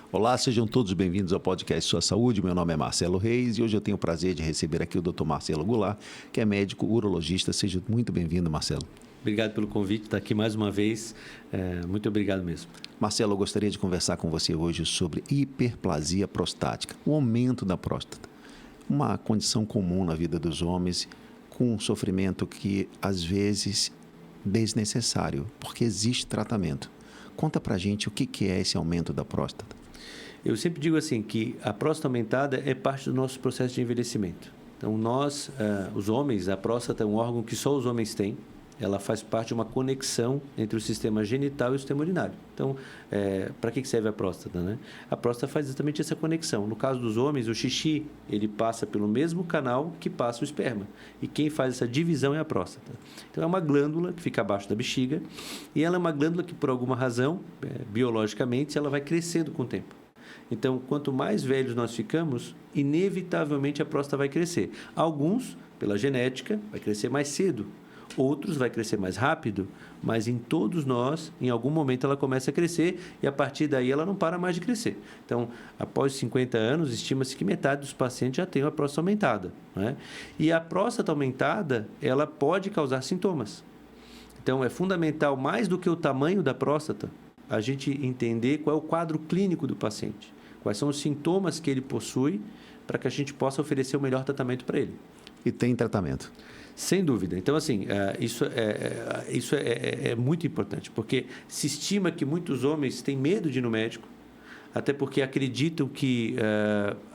Olá, sejam todos bem-vindos ao podcast Sua Saúde. Meu nome é Marcelo Reis e hoje eu tenho o prazer de receber aqui o Dr. Marcelo Goulart, que é médico urologista. Seja muito bem-vindo, Marcelo. Obrigado pelo convite, estar aqui mais uma vez. Muito obrigado mesmo. Marcelo, eu gostaria de conversar com você hoje sobre hiperplasia prostática, o aumento da próstata. Uma condição comum na vida dos homens, com um sofrimento que, às vezes, desnecessário, porque existe tratamento. Conta pra gente o que é esse aumento da próstata. Eu sempre digo assim que a próstata aumentada é parte do nosso processo de envelhecimento. Então, nós, os homens, a próstata é um órgão que só os homens têm. Ela faz parte de uma conexão entre o sistema genital e o sistema urinário. Então, para que serve a próstata, né? A próstata faz exatamente essa conexão. No caso dos homens, o xixi, ele passa pelo mesmo canal que passa o esperma. E quem faz essa divisão é a próstata. Então, é uma glândula que fica abaixo da bexiga e ela é uma glândula que, por alguma razão, biologicamente, ela vai crescendo com o tempo. Então, quanto mais velhos nós ficamos, inevitavelmente a próstata vai crescer. Alguns, pela genética, vai crescer mais cedo. Outros vai crescer mais rápido, mas em todos nós, em algum momento ela começa a crescer e a partir daí ela não para mais de crescer. Então, após 50 anos, estima-se que metade dos pacientes já tem a próstata aumentada, né? E a próstata aumentada, ela pode causar sintomas. Então, é fundamental, mais do que o tamanho da próstata, a gente entender qual é o quadro clínico do paciente. Quais são os sintomas que ele possui para que a gente possa oferecer o melhor tratamento para ele. E tem tratamento? Sem dúvida. Então, assim, isso é muito importante, porque se estima que muitos homens têm medo de ir no médico, até porque acreditam que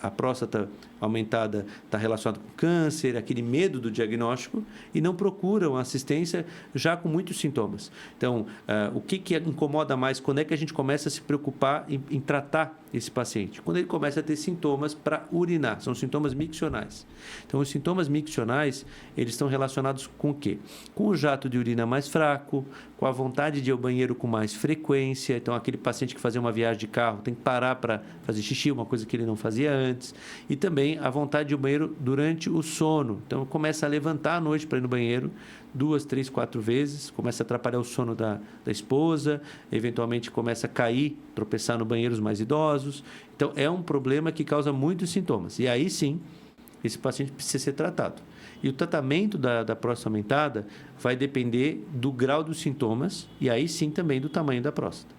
a próstata aumentada está relacionada com câncer, aquele medo do diagnóstico, e não procuram assistência já com muitos sintomas. Então, o que incomoda mais? Quando é que a gente começa a se preocupar em tratar esse paciente? Quando ele começa a ter sintomas para urinar, são sintomas miccionais. Então, os sintomas miccionais, eles estão relacionados com o quê? Com o jato de urina mais fraco, com a vontade de ir ao banheiro com mais frequência. Então, aquele paciente que fazia uma viagem de carro tem que parar para fazer xixi, uma coisa que ele não fazia antes. E também a vontade de ir ao banheiro durante o sono. Então, começa a levantar à noite para ir no banheiro 2, 3, 4 vezes, começa a atrapalhar o sono da esposa, eventualmente começa a cair, tropeçar no banheiro os mais idosos. Então, é um problema que causa muitos sintomas. E aí sim, esse paciente precisa ser tratado. E o tratamento da próstata aumentada vai depender do grau dos sintomas e aí sim também do tamanho da próstata.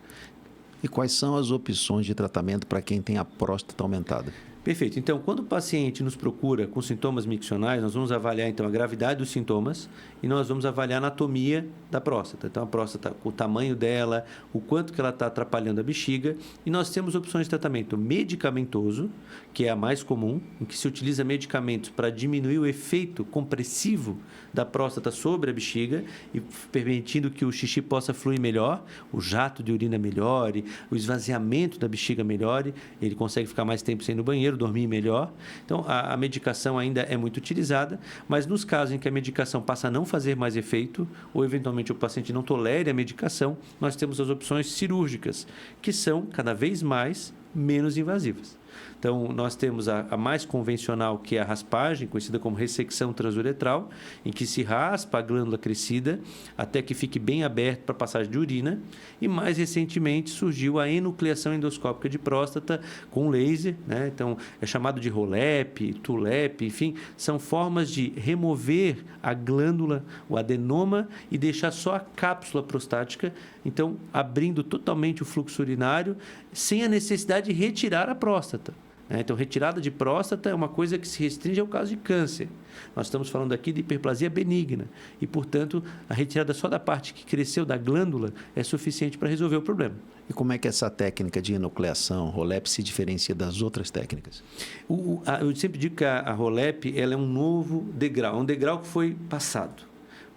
E quais são as opções de tratamento para quem tem a próstata aumentada? Perfeito. Então, quando o paciente nos procura com sintomas miccionais, nós vamos avaliar então a gravidade dos sintomas e nós vamos avaliar a anatomia da próstata. Então, a próstata, o tamanho dela, o quanto que ela está atrapalhando a bexiga. E nós temos opções de tratamento medicamentoso, que é a mais comum, em que se utiliza medicamentos para diminuir o efeito compressivo da próstata sobre a bexiga e permitindo que o xixi possa fluir melhor, o jato de urina melhore, o esvaziamento da bexiga melhore, ele consegue ficar mais tempo sem ir no banheiro, dormir melhor. Então, a medicação ainda é muito utilizada, mas nos casos em que a medicação passa a não fazer mais efeito, ou eventualmente o paciente não tolere a medicação, nós temos as opções cirúrgicas, que são cada vez mais menos invasivas. Então, nós temos a mais convencional, que é a raspagem, conhecida como ressecção transuretral, em que se raspa a glândula crescida até que fique bem aberto para a passagem de urina. E, mais recentemente, surgiu a enucleação endoscópica de próstata com laser, né? Então, é chamado de ROLEP, TULEP, enfim, são formas de remover a glândula, o adenoma, e deixar só a cápsula prostática, então, abrindo totalmente o fluxo urinário, sem a necessidade de retirar a próstata. Então, retirada de próstata é uma coisa que se restringe ao caso de câncer. Nós estamos falando aqui de hiperplasia benigna e, portanto, a retirada só da parte que cresceu da glândula é suficiente para resolver o problema. E como é que essa técnica de enucleação, ROLEP, se diferencia das outras técnicas? Eu sempre digo que a ROLEP ela é um novo degrau, um degrau que foi passado.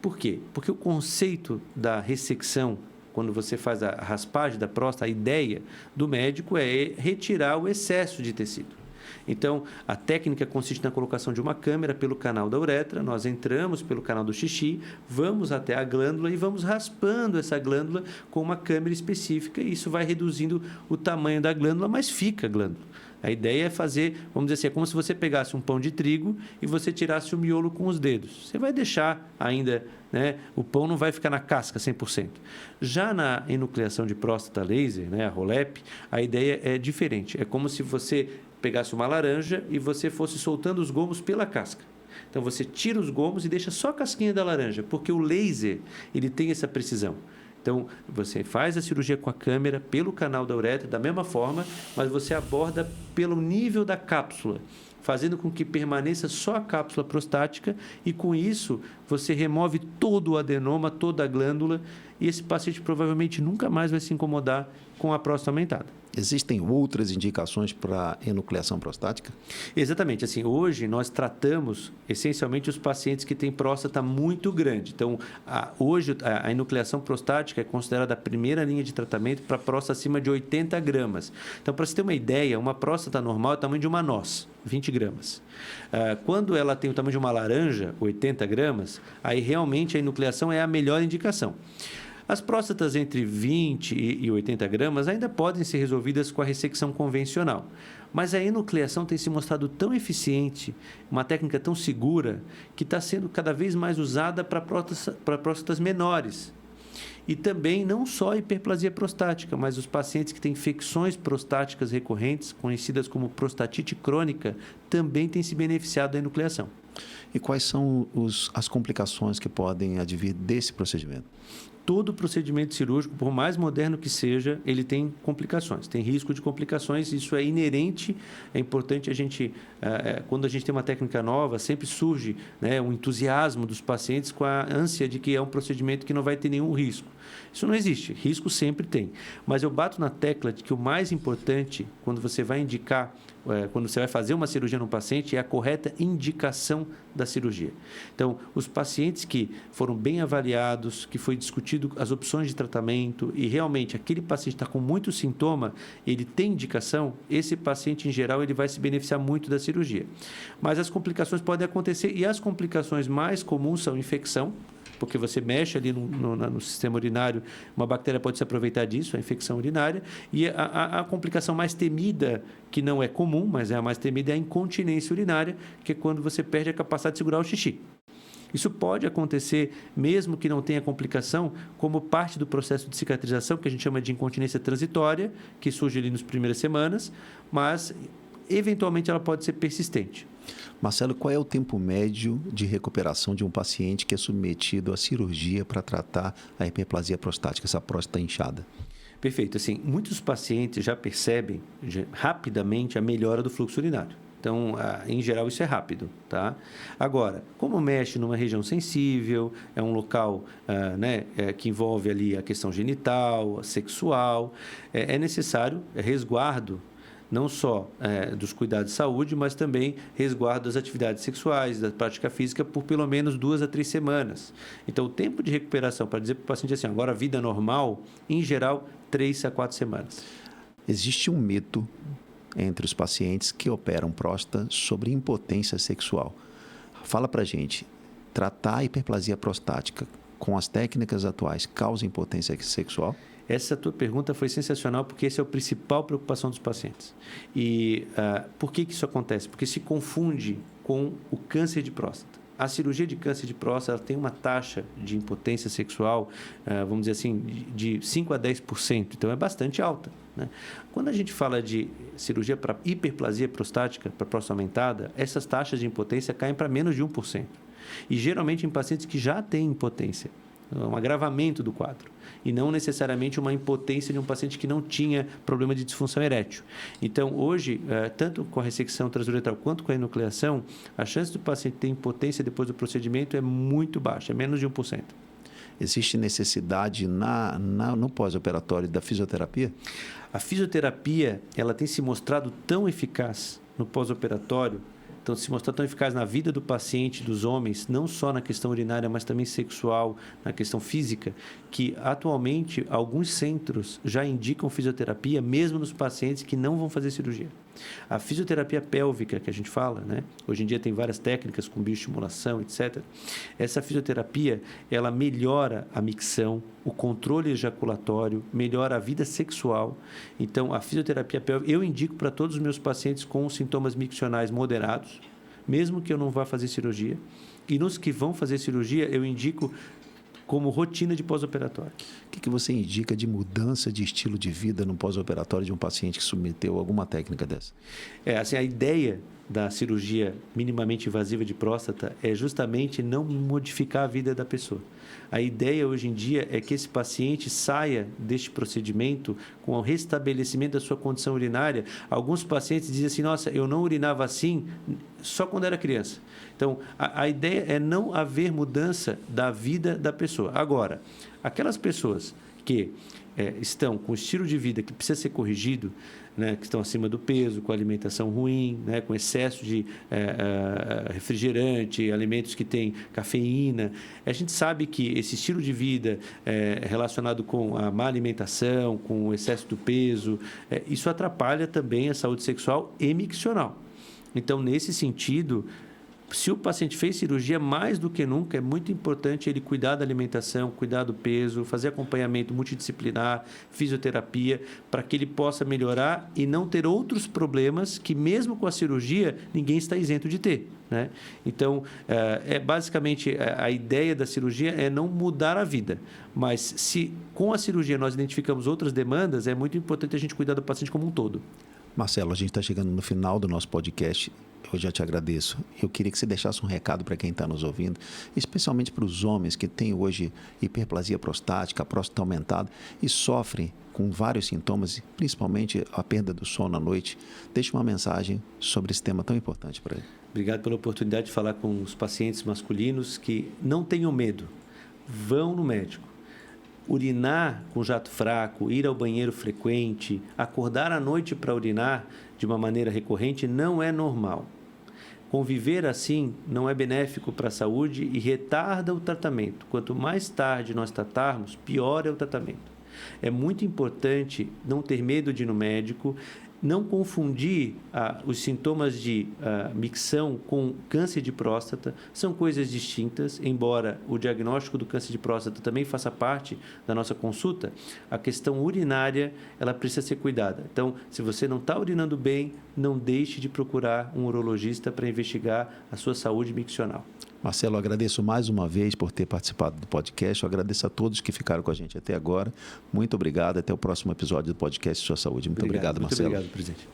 Por quê? Porque o conceito da ressecção, quando você faz a raspagem da próstata, a ideia do médico é retirar o excesso de tecido. Então, a técnica consiste na colocação de uma câmera pelo canal da uretra, nós entramos pelo canal do xixi, vamos até a glândula e vamos raspando essa glândula com uma câmera específica, e isso vai reduzindo o tamanho da glândula, mas fica a glândula. A ideia é fazer, vamos dizer assim, é como se você pegasse um pão de trigo e você tirasse o miolo com os dedos. Você vai deixar ainda, né, o pão não vai ficar na casca 100%. Já na enucleação de próstata laser, né, a ROLEP, a ideia é diferente. É como se você pegasse uma laranja e você fosse soltando os gomos pela casca. Então, você tira os gomos e deixa só a casquinha da laranja, porque o laser ele tem essa precisão. Então, você faz a cirurgia com a câmera pelo canal da uretra, da mesma forma, mas você aborda pelo nível da cápsula, fazendo com que permaneça só a cápsula prostática, e com isso você remove todo o adenoma, toda a glândula, e esse paciente provavelmente nunca mais vai se incomodar com a próstata aumentada. Existem outras indicações para enucleação prostática? Exatamente. Assim, hoje nós tratamos essencialmente os pacientes que têm próstata muito grande. Então, hoje a enucleação prostática é considerada a primeira linha de tratamento para próstata acima de 80 gramas. Então, para você ter uma ideia, uma próstata normal é o tamanho de uma noz, 20 gramas. Quando ela tem o tamanho de uma laranja, 80 gramas, aí realmente a enucleação é a melhor indicação. As próstatas entre 20 e 80 gramas ainda podem ser resolvidas com a ressecção convencional, mas a enucleação tem se mostrado tão eficiente, uma técnica tão segura, que está sendo cada vez mais usada para próstatas menores. E também não só a hiperplasia prostática, mas os pacientes que têm infecções prostáticas recorrentes, conhecidas como prostatite crônica, também têm se beneficiado da enucleação. E quais são as complicações que podem advir desse procedimento? Todo procedimento cirúrgico, por mais moderno que seja, ele tem complicações, tem risco de complicações, isso é inerente. É importante a gente, quando a gente tem uma técnica nova, sempre surge, né, um entusiasmo dos pacientes com a ânsia de que é um procedimento que não vai ter nenhum risco. Isso não existe, risco sempre tem. Mas eu bato na tecla de que o mais importante, quando você vai indicar, quando você vai fazer uma cirurgia no paciente, é a correta indicação da cirurgia. Então, os pacientes que foram bem avaliados, que foi discutido as opções de tratamento e realmente aquele paciente está com muito sintoma, ele tem indicação, esse paciente em geral ele vai se beneficiar muito da cirurgia. Mas as complicações podem acontecer, e as complicações mais comuns são infecção, porque você mexe ali no sistema urinário, uma bactéria pode se aproveitar disso, a infecção urinária, e a complicação mais temida, que não é comum, mas é a mais temida, é a incontinência urinária, que é quando você perde a capacidade de segurar o xixi. Isso pode acontecer, mesmo que não tenha complicação, como parte do processo de cicatrização, que a gente chama de incontinência transitória, que surge ali nas primeiras semanas, mas eventualmente ela pode ser persistente. Marcelo, qual é o tempo médio de recuperação de um paciente que é submetido à cirurgia para tratar a hiperplasia prostática, essa próstata inchada? Perfeito. Assim, muitos pacientes já percebem rapidamente a melhora do fluxo urinário. Então, em geral, isso é rápido, tá? Agora, como mexe numa região sensível, é um local que envolve ali a questão genital, sexual, é necessário resguardo, não só dos cuidados de saúde, mas também resguardo das atividades sexuais, da prática física, por pelo menos 2 a 3 semanas. Então, o tempo de recuperação, para dizer para o paciente assim, agora vida normal, em geral, 3 a 4 semanas. Existe um mito entre os pacientes que operam próstata sobre impotência sexual. Fala para a gente, tratar a hiperplasia prostática com as técnicas atuais causa impotência sexual? Essa tua pergunta foi sensacional, porque essa é a principal preocupação dos pacientes. E por que isso acontece? Porque se confunde com o câncer de próstata. A cirurgia de câncer de próstata tem uma taxa de impotência sexual, vamos dizer assim, de 5 a 10%, então é bastante alta, né? Quando a gente fala de cirurgia para hiperplasia prostática, para próstata aumentada, essas taxas de impotência caem para menos de 1%. E geralmente em pacientes que já têm impotência, um agravamento do quadro, e não necessariamente uma impotência de um paciente que não tinha problema de disfunção erétil. Então, hoje, tanto com a ressecção transuretral quanto com a enucleação, a chance do paciente ter impotência depois do procedimento é muito baixa, é menos de 1%. Existe necessidade no pós-operatório da fisioterapia? A fisioterapia, ela tem se mostrado tão eficaz no pós-operatório, então, se mostrar tão eficaz na vida do paciente, dos homens, não só na questão urinária, mas também sexual, na questão física, que atualmente alguns centros já indicam fisioterapia, mesmo nos pacientes que não vão fazer cirurgia. A fisioterapia pélvica que a gente fala, né? Hoje em dia tem várias técnicas com bioestimulação, etc. Essa fisioterapia, ela melhora a micção, o controle ejaculatório, melhora a vida sexual. Então, a fisioterapia pélvica, eu indico para todos os meus pacientes com sintomas miccionais moderados, mesmo que eu não vá fazer cirurgia. E nos que vão fazer cirurgia, eu indico como rotina de pós-operatório. O que você indica de mudança de estilo de vida no pós-operatório de um paciente que submeteu a alguma técnica dessa? Assim, a ideia da cirurgia minimamente invasiva de próstata é justamente não modificar a vida da pessoa. A ideia hoje em dia é que esse paciente saia deste procedimento com o restabelecimento da sua condição urinária. Alguns pacientes dizem assim, nossa, eu não urinava assim só quando era criança. Então, a ideia é não haver mudança da vida da pessoa. Agora, aquelas pessoas que estão com estilo de vida que precisa ser corrigido, né, que estão acima do peso, com alimentação ruim, né, com excesso de refrigerante, alimentos que têm cafeína. A gente sabe que esse estilo de vida relacionado com a má alimentação, com o excesso do peso, isso atrapalha também a saúde sexual e miccional. Então, nesse sentido, se o paciente fez cirurgia, mais do que nunca, é muito importante ele cuidar da alimentação, cuidar do peso, fazer acompanhamento multidisciplinar, fisioterapia, para que ele possa melhorar e não ter outros problemas que, mesmo com a cirurgia, ninguém está isento de ter, né? Então, basicamente, a ideia da cirurgia é não mudar a vida. Mas, se com a cirurgia nós identificamos outras demandas, é muito importante a gente cuidar do paciente como um todo. Marcelo, a gente está chegando no final do nosso podcast. Eu já te agradeço. Eu queria que você deixasse um recado para quem está nos ouvindo, especialmente para os homens que têm hoje hiperplasia prostática, a próstata aumentada e sofrem com vários sintomas, principalmente a perda do sono à noite. Deixe uma mensagem sobre esse tema tão importante para ele. Obrigado pela oportunidade de falar com os pacientes masculinos que não tenham medo. Vão no médico. Urinar com jato fraco, ir ao banheiro frequente, acordar à noite para urinar de uma maneira recorrente não é normal. Conviver assim não é benéfico para a saúde e retarda o tratamento. Quanto mais tarde nós tratarmos, pior é o tratamento. É muito importante não ter medo de ir no médico, não confundir os sintomas de micção com câncer de próstata. São coisas distintas, embora o diagnóstico do câncer de próstata também faça parte da nossa consulta, a questão urinária ela precisa ser cuidada. Então, se você não está urinando bem, não deixe de procurar um urologista para investigar a sua saúde miccional. Marcelo, eu agradeço mais uma vez por ter participado do podcast. Eu agradeço a todos que ficaram com a gente até agora. Muito obrigado. Até o próximo episódio do podcast Sua Saúde. Muito obrigado, Marcelo. Muito obrigado, presidente.